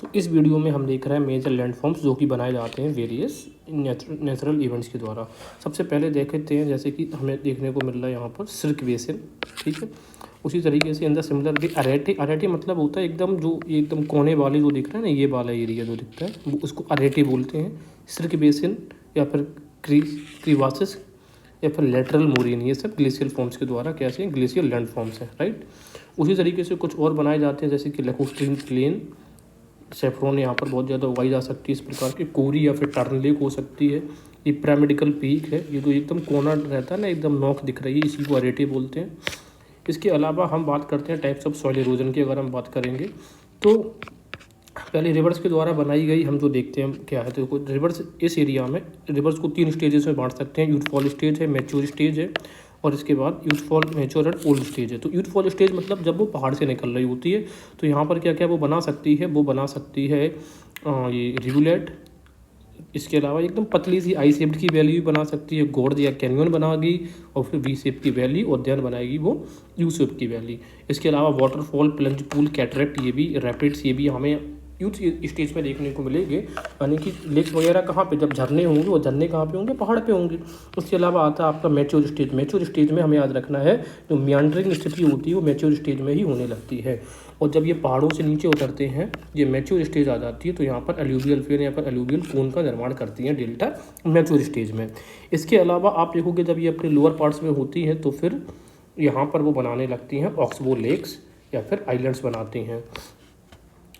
तो इस वीडियो में हम देख रहे हैं मेजर लैंडफॉर्म्स जो कि बनाए जाते हैं वेरियस नेचुरल इवेंट्स के द्वारा। सबसे पहले देखते हैं जैसे कि हमें देखने को मिल रहा है यहाँ पर सिल्क बेसिन, ठीक है। उसी तरीके से अंदर सिमिलरली अरेटी मतलब होता है एकदम जो एकदम कोने वाले जो दिख रहा है ना, ये वाला एरिया जो दिखता है वो उसको अरेटी बोलते हैं। सिल्क बेसिन या फिर क्रीवासिस या फिर लेटरल मोरीन, ये सब ग्लेशियल फॉर्म्स के द्वारा कैसे हैं, ग्लेशियल लैंड फॉर्म्स हैं, राइट। उसी तरीके से कुछ और बनाए जाते हैं जैसे कि लैकोस्ट्रीन प्लेन, सेफ्रॉन यहाँ पर बहुत ज़्यादा उगाई जा सकती है। इस प्रकार की कोरी या फिर टर्न लेक हो सकती है। ये पिरामिडिकल पीक है, ये तो एकदम कोना रहता है ना, एकदम नोक दिख रही है, इसी को अरेटी बोलते हैं। इसके अलावा हम बात करते हैं टाइप्स ऑफ सॉइल इरोजन की। अगर हम बात करेंगे तो पहले रिवर्स के द्वारा बनाई गई हम जो देखते हैं क्या है, तो रिवर्स इस एरिया में रिवर्स को 3 स्टेजेस में बांट सकते हैं। यूथफॉल स्टेज है, मैच्योर स्टेज है और इसके बाद यूथफॉल, मैच्योर एंड ओल्ड स्टेज है। तो यूथफॉल स्टेज मतलब जब वो पहाड़ से निकल रही होती है, तो यहाँ पर क्या क्या वो बना सकती है, वो बना सकती है ये रिवुलेट। इसके अलावा एकदम पतली सी आई शेप्ड की वैली भी बना सकती है, गोर्ज या कैनियन बनाएगी और फिर वी शेप की वैली, और देन बनाएगी वो यू शेप की वैली। इसके अलावा वाटरफॉल, प्लंज पूल, कैटरेक्ट, ये भी रैपिड्स, ये भी हमें यूथ स्टेज में देखने को मिलेंगे। यानी कि लेक्स वगैरह कहाँ पे, जब झरने होंगे, वो झरने कहाँ पे होंगे, पहाड़ पे होंगे। उसके अलावा आता है आपका मैच्योर स्टेज। मैच्योर स्टेज में हमें याद रखना है जो मियांडरिंग स्थिति होती है वो मैच्योर स्टेज में ही होने लगती है। और जब ये पहाड़ों से नीचे उतरते हैं, ये मैच्योर स्टेज आ जाती है, तो यहाँ पर एल्यूवियल फेन या फिर एल्यूवियल कोन का निर्माण करती हैं डेल्टा मैच्योर स्टेज में। इसके अलावा आप देखोगे जब ये अपने लोअर पार्ट्स में होती हैं तो फिर यहाँ पर वो बनाने लगती हैं ऑक्सबो लेक्स या फिर आइलैंड्स बनाती हैं।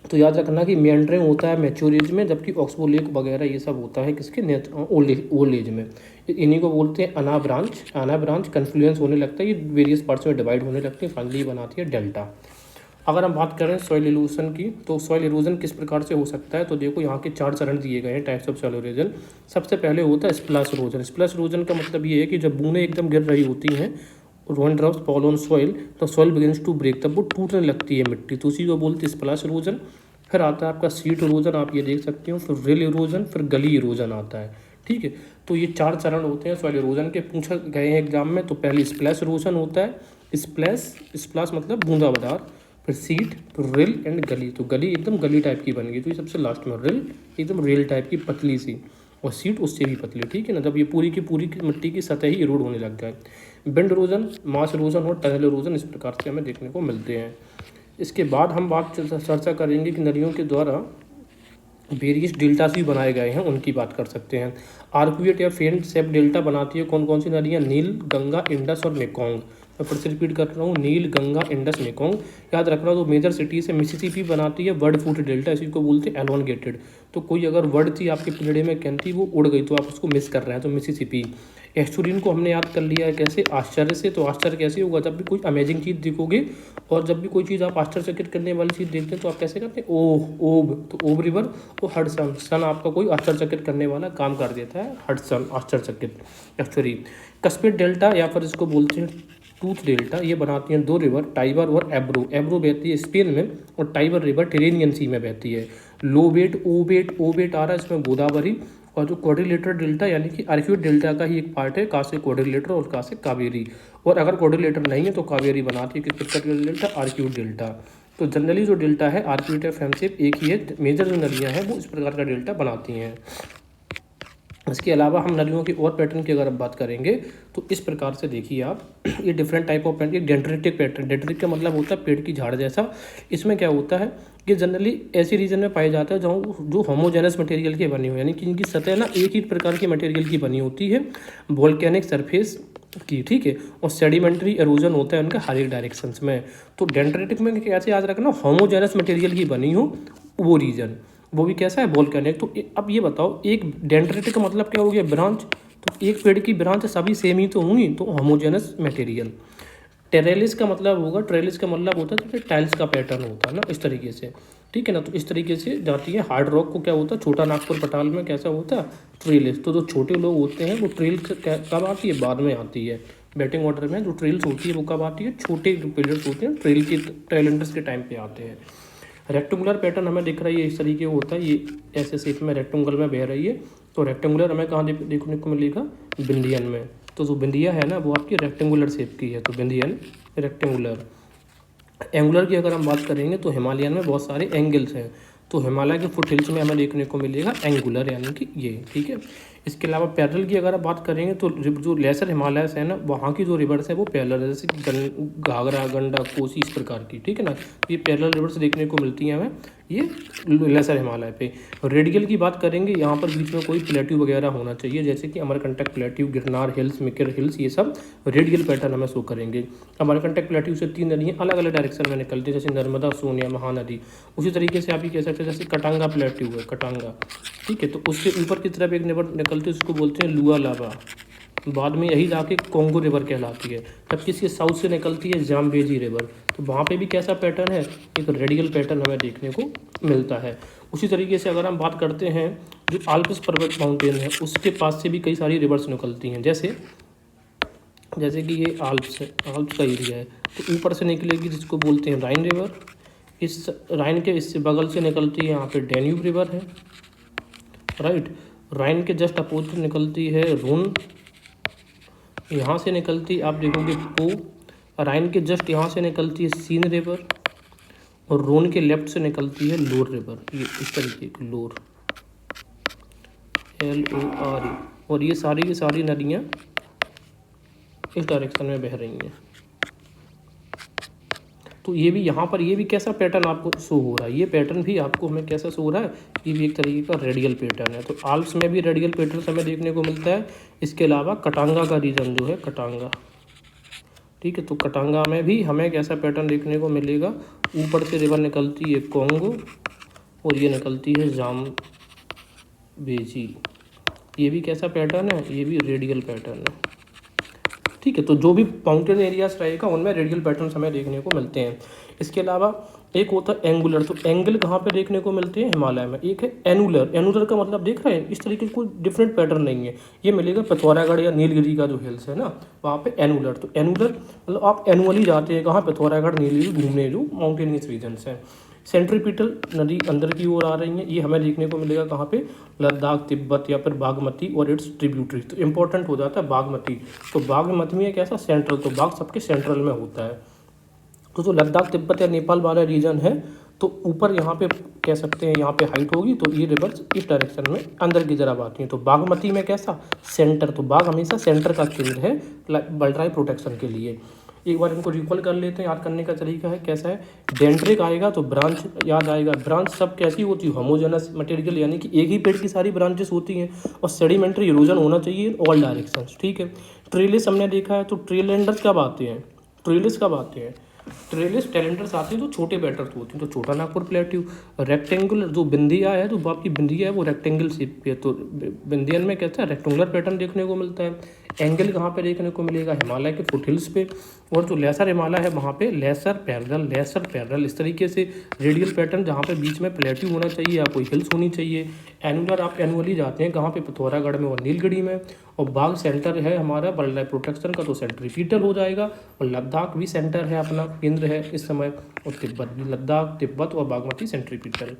तो याद रखना कि मेंड्रिंग होता है मैच्योर एज में, जबकि ऑक्सबो लेक वगैरह ये सब होता है किसके, ओल्ड एज में। इन्हीं को बोलते हैं अना ब्रांच। अना ब्रांच कन्फ्लुएंस होने लगता है, ये वेरियस पार्ट्स में डिवाइड होने लगती है, फाइनली बनाती है डेल्टा। अगर हम बात करें सॉइल इरोजन की, तो सॉइल इरोजन किस प्रकार से हो सकता है, तो देखो यहाँ के 4 चरण दिए गए हैं टाइप्स ऑफ सॉइल इरोजन। सबसे पहले होता है स्प्लैश इरोजन। स्प्लैश इरोजन का मतलब ये है कि जब बूंदें एकदम गिर रही होती हैं, one drops fall on soil, तो सॉइल बिगिंस टू ब्रेक, तब वो टूटने लगती है मिट्टी, तो उसी को बोलते हैं स्प्लैश इरोजन। फिर आता है आपका सीट इरोजन, आप ये देख सकते हो, फिर रिल इरोजन, फिर गली इरोजन आता है, ठीक है। तो ये 4 चरण होते हैं सॉइल इरोजन के, पूछा गए हैं एग्जाम में। तो पहले स्प्लैश इरोजन होता है, स्प्लैश मतलब बूंदाबांदार, फिर सीट, फिर रिल एंड गली। तो गली एकदम गली टाइप की बन गई, तो ये सबसे लास्ट में। रिल एकदम रेल टाइप की पतली सी, और सीट उससे भी पतली, ठीक है ना। जब ये पूरी की मिट्टी की सतह ही इरोड होने लग जाए। बेंड इरोजन, मास इरोजन और टनल इरोजन इस प्रकार से हमें देखने को मिलते हैं। इसके बाद हम बात चर्चा करेंगे कि नदियों के द्वारा वेरियस डेल्टास भी बनाए गए हैं, उनकी बात कर सकते हैं। आर्कुएट या फेंट सेप डेल्टा बनाती है कौन कौन सी नदियाँ, नील, गंगा, इंडस और मेकोंग। मैं फिर से रिपीट कर रहा हूँ, नील, गंगा, इंडस, मेकोंग। याद रखना, तो मेजर सिटी से मिसिसिपी बनाती है वर्ड फूट डेल्टा, इसी को बोलते हैं एलोनगेटेड। तो कोई अगर वर्ड थी आपके पीरियड में कहती वो उड़ गई, तो आप उसको मिस कर रहे हैं, तो मिसिसिपी। एस्टुरिन को हमने याद कर लिया है कैसे, आश्चर्य से। तो आश्चर्य कैसे होगा, जब भी कोई अमेजिंग चीज़ दिखोगे, और जब भी कोई चीज़ आप आश्चर्यचकित करने वाली चीज़ देखते हैं तो आप कैसे करते हैं, ओह, ओब। तो ओब रिवर और हडसन, सन आपका कोई आश्चर्यचकित करने वाला काम कर देता है, हडसन आश्चर्यचकित। एस्टुरी, कस्पिड डेल्टा या फिर इसको बोलते हैं टूथ डेल्टा, ये बनाती हैं 2 रिवर, टाइबर और एब्रो। एब्रो बहती है स्पेन में और टाइबर रिवर टेरेनियन सी में बहती है। लोबेट, ओबेट, ओबेट आ रहा है इसमें गोदावरी। और जो क्वाड्रिलेटरल डेल्टा यानी कि आर्क्यूट डेल्टा का ही एक पार्ट है, कहाँ से क्वाड्रिलेटर और कहाँ से कावेरी। और अगर क्वाड्रिलेटर नहीं है तो कावेरी बनाती है किस प्रकार का डेल्टा, आर्क्यूट डेल्टा। तो जनरली जो डेल्टा है आर्क्यूट या फ्रेंडशिप एक ही है, मेजर जो नदियाँ हैं वो इस प्रकार का डेल्टा बनाती हैं। इसके अलावा हम नदियों की और पैटर्न की अगर अब बात करेंगे तो इस प्रकार से देखिए आप, ये different type of pattern. Dendritic pattern, dendritic का मतलब होता है पेड़ की झाड़ जैसा। इसमें क्या होता है कि जनरली ऐसी रीजन में पाया जाता है जहाँ जो होमोजेनस मटेरियल के बने हुए, यानी कि इनकी सतह ना एक ही प्रकार की मटेरियल की बनी होती है, वोल्केनिक सरफेस की, ठीक है। और सेडिमेंट्री एरोजन होता है उनका हर एक डायरेक्शंस में। तो डेंड्रिटिक में कैसे याद रखना, होमोजेनस मटेरियल की बनी हो वो रीजन, वो भी कैसा है, वोल्केनिक। तो अब ये बताओ, एक डेंड्रिटिक का मतलब क्या हो गया, ब्रांच। तो एक पेड़ की ब्रांच सभी सेम ही तो होंगी, तो होमोजेनस मटेरियल। टेरेलिस का मतलब होगा, ट्रेलिस का मतलब होता है तो टाइल्स का पैटर्न होता है ना, इस तरीके से, ठीक है ना। तो इस तरीके से जाती है। हार्ड रॉक को क्या होता है, छोटा नागपुर पठाल में कैसा होता है, ट्रेलिस। तो जो छोटे लोग होते हैं वो ट्रेल कब आती है, बाद में आती है। बैटिंग ऑर्डर में जो ट्रेल्स होती है वो कब आती है, छोटे जो प्लेयर्स होते हैं ट्रेल के ट्रेलेंडर्स के टाइम पे आते हैं। रेक्टेंगुलर पैटर्न हमें दिख रही है इस तरीके होता है, ये ऐसे शेप में रेक्टेंगल में बह रही है। तो रेक्टेंगुलर हमें कहाँ देखने को मिलेगा, बिंदियन में। तो जो बिंदिया है ना वो आपकी रेक्टेंगुलर शेप की है, तो बिंदियन रेक्टेंगुलर। एंगुलर की अगर हम बात करेंगे तो हिमालयन में बहुत सारे एंगल्स हैं। तो हिमालय के फुट हिल्स में हमें देखने को मिलेगा एंगुलर, यानी कि ये, ठीक है। इसके अलावा पैरेलल की अगर आप बात करेंगे तो जो लेसर हिमालयस है ना, वहाँ की जो रिवर्स है वो पैरेलल है, जैसे घाघरा, गंडक, कोसी, इस प्रकार की, ठीक है ना। ये पैरेलल रिवर्स देखने को मिलती हैं हमें ये लेसर हिमालय पे। रेडियल की बात करेंगे, यहाँ पर बीच में कोई प्लेट्यू वगैरह होना चाहिए, जैसे कि Amarkantak plateau, Girnar hills, Mikir hills, ये सब रेडियल पैटर्न हमें शो करेंगे। अमरकंटक प्लेट्यू से 3 नदियाँ अलग अलग डायरेक्शन में निकलती है, जैसे नर्मदा, सोन, महानदी। उसी तरीके से आप ये कह सकते हैं जैसे कटांगा प्लेट्यू है, कटांगा, ठीक है, तो उससे ऊपर की तरफ एक रिवर निकलती है, उसको बोलते हैं लुआलाबा, बाद में यही जाके कोंगो रिवर कहलाती है। जबकि इसके साउथ से निकलती है जाम्बेजी रिवर, तो वहाँ पे भी कैसा पैटर्न है, एक रेडियल पैटर्न हमें देखने को मिलता है। उसी तरीके से अगर हम बात करते हैं जो आल्प्स पर्वत माउंटेन है, उसके पास से भी कई सारी रिवर्स निकलती हैं, जैसे कि ये आल्प्स है, आल्प्स का एरिया है, तो ऊपर से निकलेगी जिसको बोलते हैं राइन रिवर। इस राइन के इससे बगल से निकलती है यहाँ पे डैन्यूब रिवर है, राइट। राइन के जस्ट अपोजिट निकलती है रोन, यहाँ से निकलती आप देखोगे पो। राइन के जस्ट यहाँ से निकलती है सीन रिवर, और रोन के लेफ्ट से निकलती है लोर रिवर, ये इस तरीके की लोर, LORE। और ये सारी की सारी नदियाँ इस डायरेक्शन में बह रही हैं। तो ये भी यहाँ पर ये भी कैसा पैटर्न आपको शो हो रहा है, ये पैटर्न भी आपको हमें कैसा शो हो रहा है, ये भी एक तरीके का रेडियल पैटर्न है। तो आल्प्स में भी रेडियल पैटर्न हमें देखने को मिलता है। इसके अलावा कटांगा का रीजन जो है, कटांगा, ठीक है, तो कटांगा में भी हमें कैसा पैटर्न देखने को मिलेगा, ऊपर से रिवर निकलती है कोंगो और ये निकलती है जाम्बेजी। ये भी कैसा पैटर्न है, ये भी रेडियल पैटर्न है, ठीक है। तो जो भी माउंटेन एरियाज रहेगा उनमें रेडियल पैटर्न्स हमें देखने को मिलते हैं। इसके अलावा एक होता है एंगुलर, तो एंगल कहाँ पे देखने को मिलते हैं, हिमालय में। एक है एनुलर, एनुलर का मतलब देख रहे हैं, इस तरीके का कोई डिफरेंट पैटर्न नहीं है, ये मिलेगा पिथौरागढ़ या नीलगिरी का जो हिल्स है ना, वहाँ पे एनुलर। तो एनुलर मतलब आप एनुअली जाते हैं कहाँ, पिथौरागढ़, नीलगिरी घूमने, जो माउंटेनियस रीजन्स हैं। सेंट्रीपिटल नदी अंदर की ओर आ रही है, ये हमें देखने को मिलेगा कहाँ पे, लद्दाख, तिब्बत या फिर बागमती और इट्स ट्रिब्यूटरी। तो इंपॉर्टेंट हो जाता है बागमती, तो बागमती में कैसा सेंट्रल, तो बाग सबके सेंट्रल में होता है। तो जो लद्दाख, तिब्बत या नेपाल वाला रीजन है, तो ऊपर यहाँ पे कह सकते हैं यहाँ पे हाइट होगी, तो ये रिवर्स इस डायरेक्शन में अंदर की तरफ आती हैं। तो बागमती में कैसा सेंटर, तो बाग हमेशा सेंटर का केंद्र है बल्ड्राई प्रोटेक्शन के लिए। एक बार इनको रिकॉल कर लेते हैं, याद करने का तरीका है कैसा है। डेंड्रिक आएगा तो ब्रांच याद आएगा, ब्रांच सब कैसी होती है, होमोजेनस मटेरियल, यानी कि एक ही पेड़ की सारी ब्रांचेस होती हैं, और सेडिमेंट्री इरोजन होना चाहिए इन ऑल डायरेक्शंस, ठीक है। ट्रेलिस हमने देखा है, तो ट्रेलेंडर्स कब आते हैं, ट्रेलिस कब आते हैं, ट्रेलिस टेलेंडर्स आते हैं तो छोटे पैटर्न होते हैं। तो छोटा नागपुर प्लेट्यू, रेक्टेंगुलर जो बिंदिया है, तो आपकी बिंदिया है वो रेक्टेंगल शेप पे है, तो बिंदियन में कहता है रेक्टेंगुलर पैटर्न देखने को मिलता है। एंगल कहाँ पे देखने को मिलेगा, हिमालय के फुटहिल्स पे, और जो लेसर हिमालय है वहाँ पे लेसर पैरेलल, इस तरीके से रेडियल पैटर्न, जहाँ पे बीच में प्लेट्यू होना चाहिए या कोई हिल्स होनी चाहिए। एनुलर आप एनुअली जाते हैं कहाँ पे, पिथौरागढ़ में और नीलगिरी में। और बाग सेंटर है हमारा वाइल्ड प्रोटेक्शन का, तो सेंट्रीपिटल हो जाएगा। और लद्दाख भी सेंटर है, अपना केंद्र है इस समय, और तिब्बत भी, लद्दाख, तिब्बत और बागमती सेंट्रीपिटल।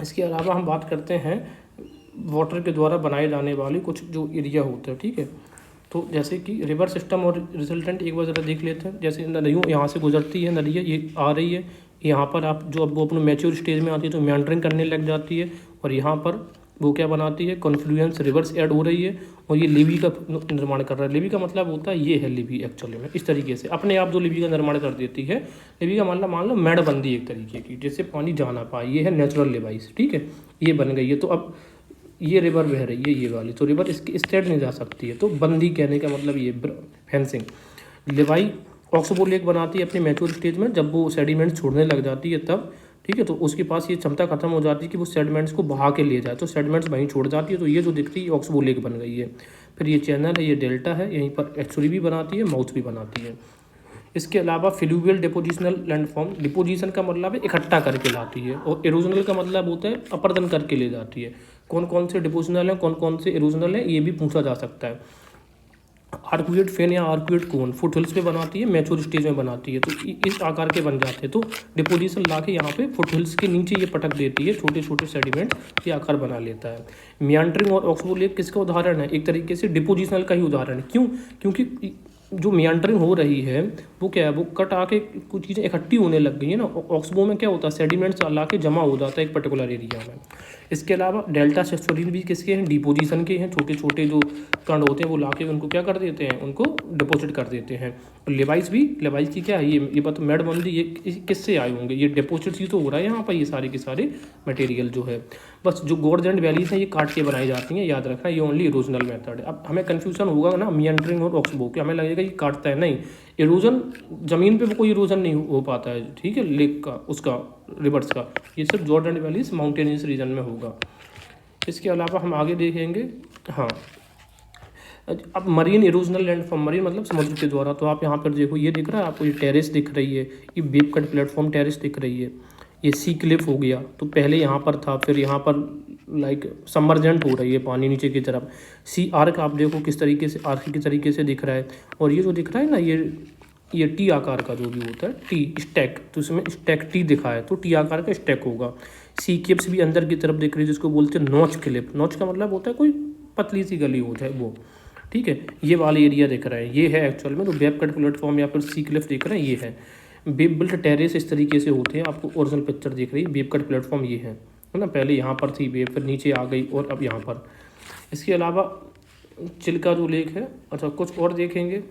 इसके अलावा हम बात करते हैं वाटर के द्वारा बनाए जाने वाले कुछ जो एरिया होता है, ठीक है। तो जैसे कि रिवर सिस्टम और रिजल्टेंट एक बार ज़रा देख लेते हैं। जैसे नदियों यहाँ से गुजरती है, नदियाँ ये आ रही है, यहाँ पर आप जो अब वो अपने मैच्योर स्टेज में आती है तो मेंडरिंग करने लग जाती है, और यहाँ पर वो क्या बनाती है, कॉन्फ्लुएंस रिवर्स ऐड हो रही है, और ये लिबी का निर्माण कर रहा है। लिबी का मतलब होता है ये है लिबी, एक्चुअली में इस तरीके से अपने आप जो लिबी का निर्माण कर देती है। लिबी का मतलब मान लो मेड़बंदी एक तरीके की, जिससे पानी जा ना पाए, ये है नेचुरल लिबाइस, ठीक है, ये बन गई है। तो अब ये रिवर बह रही है ये वाली, तो रिवर इसकी स्ट्रेट नहीं जा सकती है, तो बंदी कहने का मतलब ये फेंसिंग। लिवाई ऑक्सबो लेक बनाती है अपने मैच्योर स्टेज में, जब वो सेडिमेंट्स छोड़ने लग जाती है तब, ठीक है, तो उसके पास ये क्षमता खत्म हो जाती है कि वो सेडिमेंट्स को बहा के ले जाए, तो सेडिमेंट्स वहीं छोड़ जाती है। तो ये जो दिखती है ऑक्सबो लेक बन गई है। फिर ये चैनल है, ये डेल्टा है, यहीं पर एक्चुअली भी बनाती है, माउथ भी बनाती है। इसके अलावा फ्लूवियल डिपोजिशनल लैंडफॉर्म, डिपोजिशन का मतलब है इकट्ठा करके लाती है, और इरोजनल का मतलब होता है अपर्दन करके ले जाती है। कौन कौन से डिपोजिशनल हैं, कौन कौन से इरोजनल हैं, ये भी पूछा जा सकता है। आर्कुएट फेन या आर्कुएट कोन फुट हिल्स पे बनाती है, मैच्योर स्टेज में बनाती है, तो इस आकार के बन जाते हैं। तो डिपोजिशन ला के यहाँ पे फुट हिल्स के नीचे ये पटक देती है, छोटे छोटे सेडिमेंट ये आकार बना लेता है। मियांड्रिंग और ऑक्सबो लेक किसका उदाहरण है, एक तरीके से डिपोजिशनल का ही उदाहरण है। क्यों, क्योंकि जो मियांडरिंग हो रही है वो क्या है, वो कट आके कुछ चीज़ें इकट्ठी होने लग गई है ना। ऑक्सबो में क्या होता है, सेडिमेंट्स ला के जमा हो जाता है एक पर्टिकुलर एरिया में। इसके अलावा डेल्टा सेस्टोरिन भी किसके हैं, डिपोजिशन के हैं। छोटे छोटे जो कण होते हैं वो ला के उनको क्या कर देते हैं, उनको डिपोजिट कर देते हैं। और लेवाइस भी, लेवाइस की क्या है, ये बात मेड बंदी, ये किससे आए होंगे, ये डिपोजिट ही तो हो रहा है यहाँ पर, ये सारे के सारे मटेरियल जो है। बस जो गोर्ज एंड वैलीज हैं ये काट के बनाई जाती हैं, याद रखना, ये ओनली इरोजनल मेथड है। अब हमें कन्फ्यूजन होगा ना मियांडरिंग और ऑक्सबो के, हमें लगेगा ये काटता है, नहीं, इरोजन ज़मीन पे कोई इरोजन नहीं हो पाता है, ठीक है, लेक का, उसका, रिवर्स का, ये सिर्फ George and valleys mountainous region में होगा। इसके अलावा हम आगे देखेंगे, हाँ, अब मरीन इरोजनल लैंडफॉर्म, मरीन मतलब समुद्र के द्वारा। तो आप यहाँ पर देखो, ये दिख रहा है आपको, ये टेरेस दिख रही है, ये वेव कट प्लेटफॉर्म टेरेस दिख रही है, ये सी क्लिफ हो गया, तो पहले यहाँ पर था, फिर यहाँ पर लाइक सबमर्जेंट हो रही है पानी नीचे की तरफ। सी आर्क आप देखो किस तरीके से, आर्क की तरीके से दिख रहा है। और ये जो दिख रहा है ना, ये टी आकार का जो भी होता है, टी स्टैक, तो इसमें स्टैक टी दिखा है, तो टी आकार का स्टैक होगा। सी क्लिप्स भी अंदर की तरफ दिख रही है, जिसको बोलते हैं नॉच क्लिप। नॉच का मतलब होता है कोई पतली सी गली हो जाए वो, ठीक है। ये वाला एरिया दिख रहा है, ये है एक्चुअल में तो वेव कट प्लेटफॉर्म या फिर सी क्लिफ दिख रहा है, ये है। वेव बिल्ट टेरेस इस तरीके से होते हैं, आपको ओरिजिनल पिक्चर दिख रही है। वेव कट प्लेटफॉर्म ये है ना, पहले यहाँ पर थी वेव, फिर नीचे आ गई और अब यहाँ पर। इसके अलावा चिल्का जो लेक है, अच्छा कुछ और देखेंगे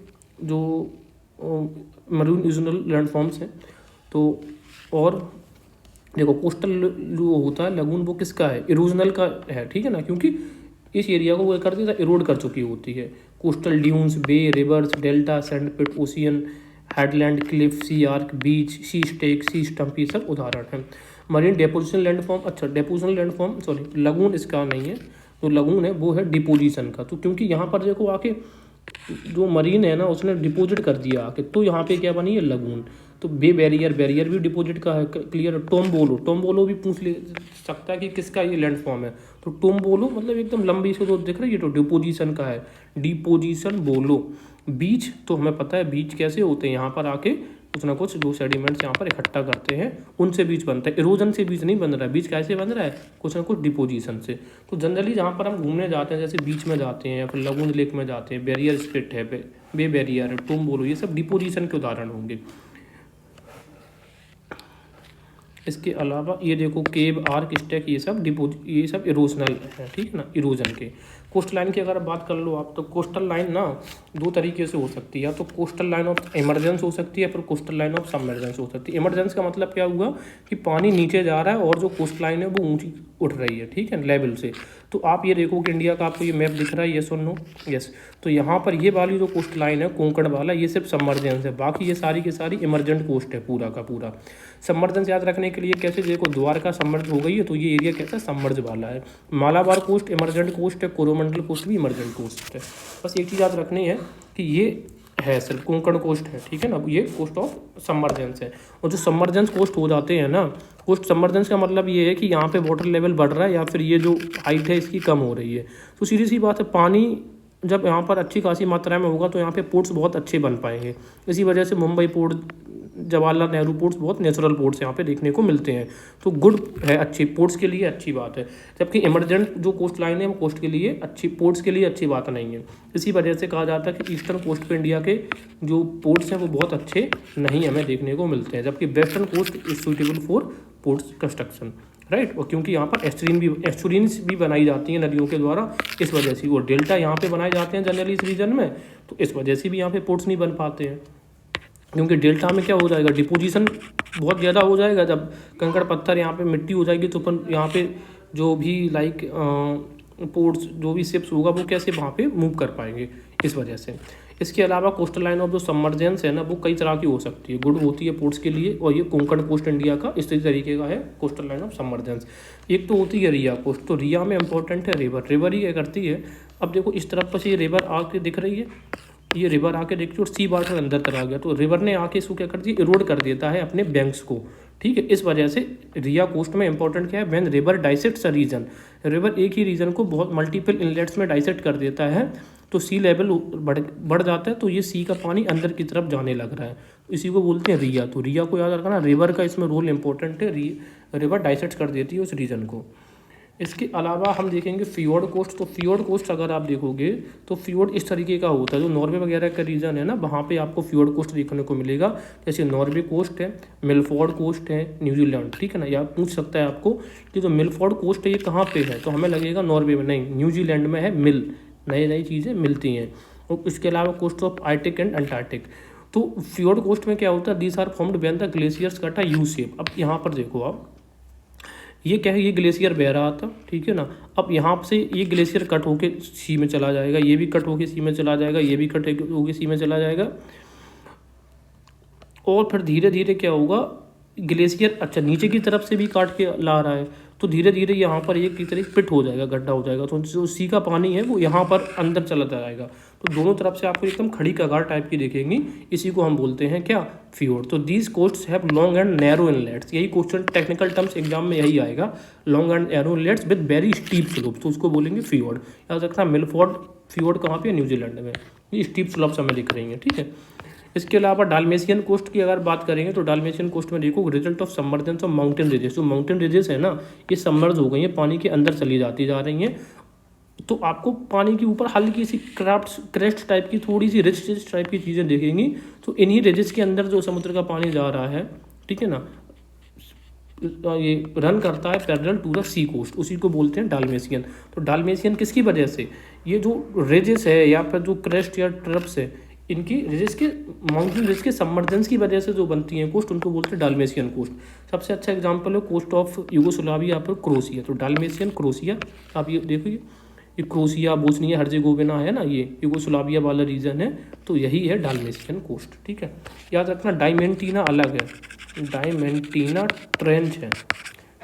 जो मरीन इरोजनल लैंडफॉर्म्स हैं। तो और देखो, कोस्टल जो होता है लगून, वो किसका है, इरोजनल का है, ठीक है ना, क्योंकि इस एरिया को वो कर देता है, इरोड कर चुकी होती है। Coastal dunes, bay, rivers, delta, sandpit, ocean, headland, cliff, sea arch, beach, sea stack, sea stump, ये सब उदाहरण हैं। मरीन डेपोजिशन लैंडफॉर्म, अच्छा डेपोजिशन लैंडफॉर्म, सॉरी लगून इसका नहीं है, जो लगून है वो है डिपोजिशन का। तो क्योंकि यहाँ पर देखो आके जो मरीन है ना, उसने डिपोजिट कर दिया आके, तो यहाँ पे क्या बनी है, लगून। तो बे बैरियर, बैरियर भी डिपोजिट का है, क्लियर। टोम्बोलो, टोम्बोलो भी पूछ ले सकता है कि किसका ये लैंडफॉर्म है, तो टोम्बोलो मतलब एकदम लंबी से तो दिख रही है, तो डिपोजिशन का है, डिपोजिशन बोलो। बीच तो हमें पता है बीच कैसे होते हैं, यहाँ पर आके कुछ ना कुछ जो सेडिमेंट्स यहाँ पर इकट्ठा करते हैं, उनसे बीज बनता है। इरोजन से बीज नहीं बन रहा है, बीज कैसे बन रहा है, कुछ ना कुछ डिपोजिशन से। तो जनरली जहाँ पर हम घूमने जाते हैं, जैसे बीच में जाते हैं या फिर लगून लेक में जाते हैं, बैरियर स्पिट है, बे बैरियर है, टोम्बोलो, ये सब डिपोजिशन के उदाहरण होंगे। इसके अलावा ये देखो, केव, आर्क, स्टैक, ये सब इरोजनल है, ठीक है ना, इरोजन के। कोस्ट लाइन की अगर बात कर लो आप, तो कोस्टल लाइन ना दो तरीके से हो सकती है, या तो कोस्टल लाइन ऑफ इमरजेंस हो सकती है, फिर कोस्टल लाइन ऑफ सबमर्जेंस हो सकती है। इमरजेंस का मतलब क्या हुआ कि पानी नीचे जा रहा है और जो कोस्ट लाइन है वो ऊंची उठ रही है, ठीक है, लेवल से। तो आप ये देखो कि इंडिया का आपको ये मैप दिख रहा है, यस और नो, यस। तो यहाँ पर ये वाली जो कोस्ट लाइन है कोंकण वाला, ये सिर्फ सबमर्जेंस है, बाकी ये सारी की सारी इमरजेंट कोस्ट है पूरा का पूरा। सबमर्जेंस याद रखने के लिए कैसे, देखो द्वारका सबमर्ज हो गई है, तो ये एरिया कैसा सबमर्ज वाला है। मालाबार कोस्ट इमरजेंट कोस्ट है, कोरोमंडल कोस्ट भी इमरजेंट कोस्ट है। बस एक चीज़ याद रखनी है कि ये है सिर्फ कोंकण कोस्ट है, ठीक है ना, ये कोस्ट ऑफ सबमर्जेंस है। और जो सबमर्जेंस कोस्ट हो जाते हैं ना, कोस्ट सबमर्जेंस का मतलब ये है कि यहाँ पे वाटर लेवल बढ़ रहा है या फिर ये जो हाइट है इसकी कम हो रही है। तो सीधी सी बात है, पानी जब यहाँ पर अच्छी खासी मात्रा में होगा तो यहाँ पे पोर्ट्स बहुत अच्छे बन पाएंगे। इसी वजह से मुंबई पोर्ट, जवाहरलाल नेहरू पोर्ट्स बहुत नेचुरल पोर्ट्स यहाँ पे देखने को मिलते हैं। तो गुड है, अच्छी पोर्ट्स के लिए अच्छी बात है। जबकि इमरजेंट जो कोस्ट लाइन है वो कोस्ट के लिए अच्छी, पोर्ट्स के लिए अच्छी बात नहीं है। इसी वजह से कहा जाता है कि ईस्टर्न कोस्ट पे इंडिया के जो पोर्ट्स हैं वो बहुत अच्छे नहीं हमें देखने को मिलते हैं, जबकि western coast is suitable for ports construction, right. और क्योंकि यहाँ पर एस्टुरीन्स भी बनाई जाती हैं नदियों के द्वारा, इस वजह से। और डेल्टा यहाँ पे बनाए जाते हैं जनरली इस रीजन में, तो इस वजह से भी यहाँ पे पोर्ट्स नहीं बन पाते हैं। क्योंकि डेल्टा में क्या हो जाएगा, डिपोजिशन बहुत ज़्यादा हो जाएगा। जब कंकड़ पत्थर यहाँ पे मिट्टी हो जाएगी तो अपन यहाँ पे जो भी लाइक पोर्ट्स, जो भी शिप्स होगा वो कैसे वहाँ पे मूव कर पाएंगे, इस वजह से। इसके अलावा कोस्टल लाइन ऑफ जो सबमर्जेंस है ना, वो कई तरह की हो सकती है। गुड होती है पोर्ट्स के लिए, और ये कोंकण कोस्ट इंडिया का इस तरीके का है कोस्टल लाइन ऑफ सबमर्जेंस। एक तो होती है रिया कोस्ट, तो रिया में इंपॉर्टेंट है रिवर। रिवर ही क्या करती है, अब देखो इस तरफ पर से ये रिवर आके दिख रही है, ये रिवर आके देखिए और सी वाटर अंदर तक आ गया, तो रिवर ने आके इसको क्या कर दिया, इरोड कर देता है अपने बैंक्स को, ठीक है। इस वजह से रिया कोस्ट में इंपॉर्टेंट क्या है, when river dissects a region, river एक ही रीजन को बहुत मल्टीपल इनलेट्स में डाइसेक्ट कर देता है, तो सी लेवल बढ़ जाता है, तो ये सी का पानी अंदर की तरफ जाने लग रहा है, इसी को बोलते हैं रिया। तो रिया को याद रखना, रिवर का इसमें रोल इंपॉर्टेंट है, रिवर डाइसेक्ट कर देती है उस रीजन को। इसके अलावा हम देखेंगे फियोर्ड कोस्ट। तो फियोर्ड कोस्ट अगर आप देखोगे तो फियोर्ड इस तरीके का होता है, जो नॉर्वे वगैरह का रीजन है ना, वहाँ पे आपको फियोर्ड कोस्ट देखने को मिलेगा। जैसे नॉर्वे कोस्ट है, मिलफोर्ड कोस्ट है न्यूजीलैंड, ठीक है ना। या पूछ सकता है आपको कि जो मिलफोर्ड कोस्ट है ये कहाँ पे है, तो हमें लगेगा नॉर्वे में, नहीं, न्यूजीलैंड में है। नई नई चीज़ें मिलती हैं। और इसके अलावा coast of Arctic and Antarctic. तो फियोर्ड कोस्ट में क्या होता है, these are formed when the glaciers cut a U shape. अब यहाँ पर देखो आप, ये क्या है, ये ग्लेशियर बह रहा था, ठीक है ना। अब यहाँ से ये ग्लेशियर कट होके सी में चला जाएगा, ये भी कट होके सी में चला जाएगा, ये भी कट होके सी में चला जाएगा। और फिर धीरे धीरे क्या होगा, ग्लेशियर अच्छा नीचे की तरफ से भी काट के ला रहा है, तो धीरे धीरे यहाँ पर एक की तरह पिट हो जाएगा, गड्ढा हो जाएगा। तो जो सी का पानी है वो यहाँ पर अंदर चला जाएगा। तो दोनों तरफ से आपको एकदम खड़ी कगार टाइप की दिखेंगी। इसी को हम बोलते हैं क्या, फियोर्ड। तो these coasts have long and narrow inlets. यही क्वेश्चन टेक्निकल टर्म्स एग्जाम में यही आएगा, long and narrow inlets with very steep slope, तो उसको बोलेंगे फियोर्ड। याद रखना, मिलफोर्ड फियोर्ड कहाँ पे है, न्यूजीलैंड में। ये स्टीप स्लोप्स हमें दिख रही हैं, ठीक है। इसके अलावा डालमेशियन कोस्ट की अगर बात करेंगे तो डालमेशियन कोस्ट में देखो, result of submergence of mountain raises. जो माउंटेन रेजेस है ना, ये सबमर्ज हो गई हैं, पानी के अंदर चली जाती जा रही हैं। तो आपको पानी के ऊपर हल्की सी क्रेस्ट टाइप की, थोड़ी सी रिच टाइप की चीज़ें देखेंगी। तो इन्हीं रेजेस के अंदर जो समुद्र का पानी जा रहा है, ठीक है ना, ये रन करता है parallel to the sea coast, उसी को बोलते हैं डालमेशियन। तो डालमेशियन किसकी वजह से, ये जो रेजेस है या फिर जो क्रेस्ट या ट्रप्स है, इनकी रेजेस के, माउंटेन रेज के सबमर्जेंस की वजह से जो बनती हैं कोस्ट, उनको बोलते हैं डालमेशियन कोस्ट। सबसे अच्छा एग्जांपल है कोस्ट ऑफ यूगोस्लाविया पर क्रोशिया। तो डालमेशियन, क्रोशिया, आप ये देखो, ये क्रोशिया, बोस्निया हर्जेगोविना है ना, ये यूगोस्लाविया वाला रीजन है। तो यही है डालमेशियन कोस्ट, ठीक है। याद रखना, डायमेंटीना अलग है, डायमेंटीना ट्रेंच है।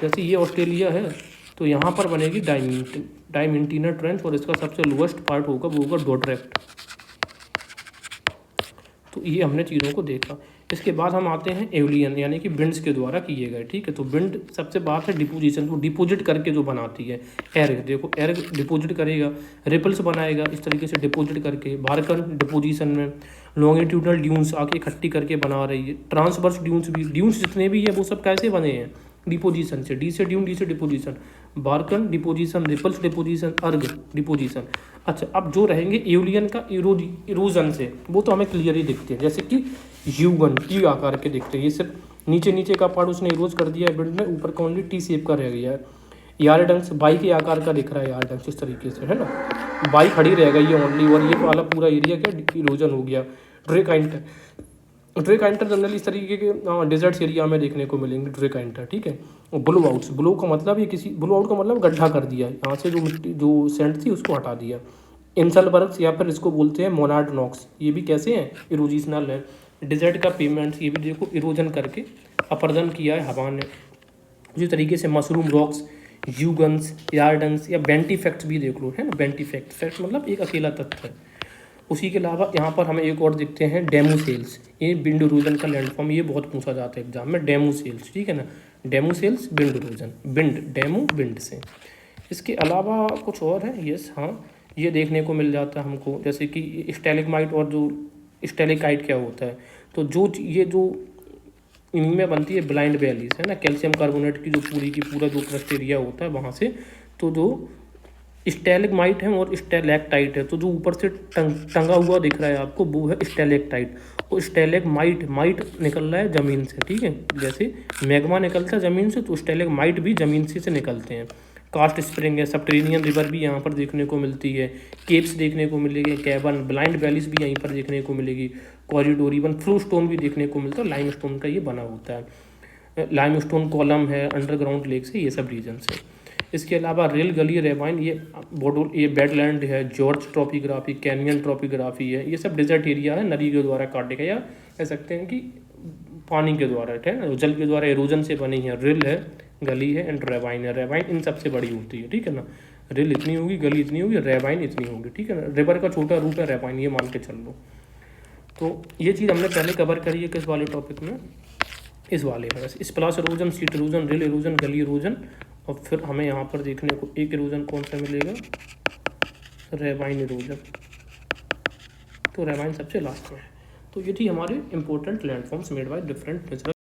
जैसे ये ऑस्ट्रेलिया है, तो यहाँ पर बनेगी डायमेंटीना ट्रेंच, और इसका सबसे लोएस्ट पार्ट होगा वो होगा डोड्रेक्ट। तो ये हमने चीज़ों को देखा। इसके बाद हम आते हैं एवलियन, यानी कि विंड्स के द्वारा किए गए, ठीक है। तो विंड सबसे बात है डिपोजिशन, तो डिपोजिट करके जो बनाती है। एयर, देखो एयर डिपोजिट करेगा, रिपल्स बनाएगा इस तरीके से डिपोजिट करके। बारकन डिपोजिशन में लॉन्गिट्यूडनल ड्यून्स आके इकट्ठी करके बना रही है। ट्रांसवर्स ड्यून्स भी, ड्यून्स जितने भी है वो सब कैसे बने हैं, डिपोजिशन से। डी से ड्यून, डी से डिपोजिशन, बारकन डिपोजिशन, रिपल्स डिपोजिशन, अर्ग डिपोजिशन। अच्छा, अब जो रहेंगे एवलियन का इरोजन से, वो तो हमें क्लियर ही दिखते हैं, जैसे कि यूगन टी आकार के दिखते हैं। ये सिर्फ नीचे नीचे का पार्ट उसने इरोज कर दिया है विंड में, ऊपर का ओनली टी शेप का रह गया है। यार्डंस बाई के आकार का दिख रहा है, यार्डंस इस तरीके से, है ना, बाई खड़ी रह गई है ओनली, और ये वाला पूरा एरिया क्या इरोजन हो गया। ड्रेकाइंटर जनरली इस तरीके के डेजर्ट्स एरिया में देखने को मिलेंगे, ड्रेकाइंटर, ठीक है। ब्लो आउट्स, ब्लो का मतलब ये किसी, ब्लो आउट का मतलब गड्ढा कर दिया, यहाँ से जो मिट्टी, जो सैंड थी उसको हटा दिया। इंसलबर्ग्स या फिर इसको बोलते हैं मोनार्ड नॉक्स, ये भी कैसे हैं, इरोजिशनल है। डिजर्ट का पेमेंट्स, ये भी देखो इरोजन करके अपर्दन किया है हवा ने। उसी तरीके से मशरूम रॉक्स, यूगन्स, यार्डन्स या बेंटीफेक्ट्स भी देख लो, है ना। बेंटीफेक्ट, फैक्ट मतलब एक अकेला तत्व है। उसी के अलावा यहाँ पर हमें एक और दिखते हैं डेमू सेल्स, ये विंड इरोजन का लैंडफॉर्म, ये बहुत पूछा जाता है एग्जाम में, डेमू सेल्स, ठीक है ना। Demoiselles, wind erosion, wind, डेमू विंड से। इसके अलावा कुछ और है, यस, हाँ, ये देखने को मिल जाता है हमको, जैसे कि स्टैलेग्माइट और जो स्टैलेकाइट क्या होता है। तो जो ये जो इनमें बनती है ब्लाइंड वैलीज, है ना, कैल्शियम कार्बोनेट की जो पूरी की पूरा जो क्रस्ट एरिया होता है वहाँ से। तो जो स्टैलेग्माइट है और स्टैलेक्टाइट है, तो जो ऊपर से टंगा हुआ दिख रहा है आपको वो है स्टैलेक्टाइट, और स्टैलेग्माइट, माइट निकल रहा है ज़मीन से, ठीक है। जैसे मैग्मा निकलता है ज़मीन से, तो स्टैलेग्माइट भी ज़मीन से निकलते हैं। कास्ट स्प्रिंग है, सबटेरेनियन रिवर भी यहाँ पर देखने को मिलती है। केप्स देखने को मिलेंगे, कैबन, ब्लाइंड वैलीज भी यहीं पर देखने को मिलेगी। कॉरिडोर, इवन फ्लो स्टोन भी देखने को मिलता है, लाइम स्टोन का ये बना होता है। लाइम स्टोन कॉलम है, अंडरग्राउंड लेक से, ये सब रीजन से। इसके अलावा रेल गली, रेवाइन, ये बेडलैंड है, जॉर्ज ट्रॉपिग्राफी, कैनियन ट्रॉपिग्राफी है, ये सब डिजर्ट एरिया है, नदी के द्वारा काटे गए, या कह सकते हैं कि पानी के द्वारा, है ना, जल के द्वारा एरोजन से बनी है। रिल है, गली है, एंड रेवाइन है। रेवाइन इन सबसे बड़ी होती है, ठीक है ना। रिल इतनी होगी, गली इतनी होगी, रेवाइन इतनी होगी, ठीक है ना। रिवर का छोटा रूप है रेवाइन, ये मान के चल लो। तो ये चीज़ हमने पहले कवर करी है किस वाले टॉपिक में, इस वाले में। स्प्लैश इरोजन, सीट इरोजन, रिल इरोजन, गली इरोजन, और फिर हमें यहाँ पर देखने को एक इरोजन कौन सा मिलेगा, रेवाइन इरोजन। तो रेवाइन सबसे लास्ट में है। तो ये थी हमारे important landforms made by different natural